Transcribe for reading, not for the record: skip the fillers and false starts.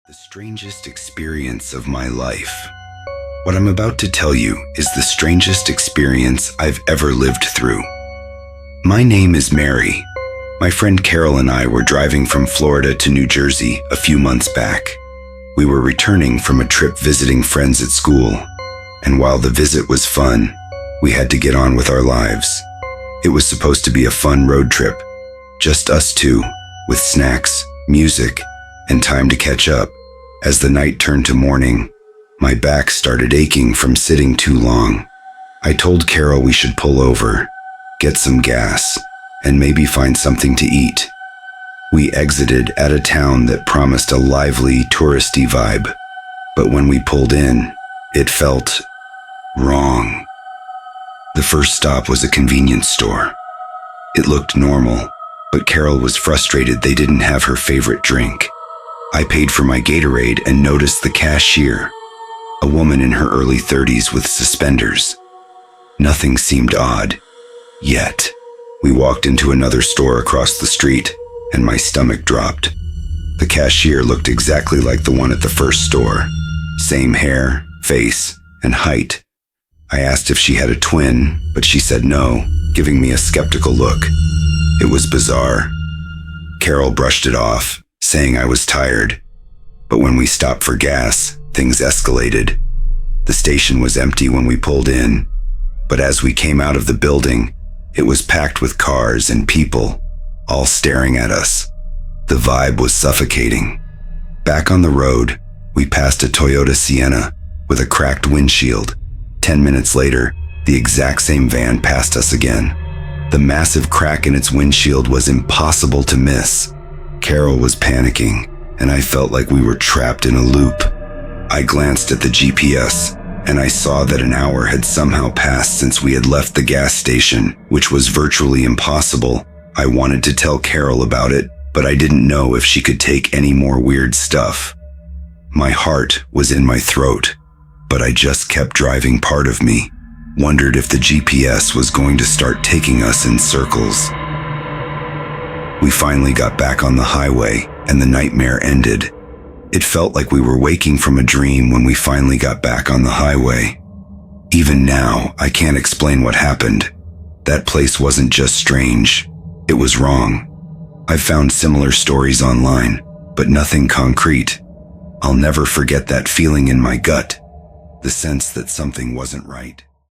The strangest experience of my life. What I'm about to tell you is the strangest experience I've ever lived through. My name is Mary. My friend Carol and I were driving from Florida to New Jersey a few months back. We were returning from a trip visiting friends at school, and while the visit was fun, we had to get on with our lives. It was supposed to be a fun road trip, just us two, with snacks, music, and time to catch up. As the night turned to morning, my back started aching from sitting too long. I told Carol we should pull over, get some gas, and maybe find something to eat. We exited at a town that promised a lively, touristy vibe, but when we pulled in, it felt wrong. The first stop was a convenience store. It looked normal, but Carol was frustrated they didn't have her favorite drink. I paid for my Gatorade and noticed the cashier, a woman in her early 30s with suspenders. Nothing seemed odd. Yet, we walked into another store across the street, and my stomach dropped. The cashier looked exactly like the one at the first store. Same hair, face, and height. I asked if she had a twin, but she said no, giving me a skeptical look. It was bizarre. Carol brushed it off, saying I was tired. But when we stopped for gas, things escalated. The station was empty when we pulled in, but as we came out of the building, it was packed with cars and people, all staring at us. The vibe was suffocating. Back on the road, we passed a Toyota Sienna with a cracked windshield. 10 minutes later, the exact same van passed us again. The massive crack in its windshield was impossible to miss. Carol was panicking, and I felt like we were trapped in a loop. I glanced at the GPS, and I saw that an hour had somehow passed since we had left the gas station, which was virtually impossible. I wanted to tell Carol about it, but I didn't know if she could take any more weird stuff. My heart was in my throat, but I just kept driving. Part of me wondered if the GPS was going to start taking us in circles. We finally got back on the highway, and the nightmare ended. It felt like we were waking from a dream when we finally got back on the highway. Even now, I can't explain what happened. That place wasn't just strange, it was wrong. I've found similar stories online, but nothing concrete. I'll never forget that feeling in my gut, the sense that something wasn't right.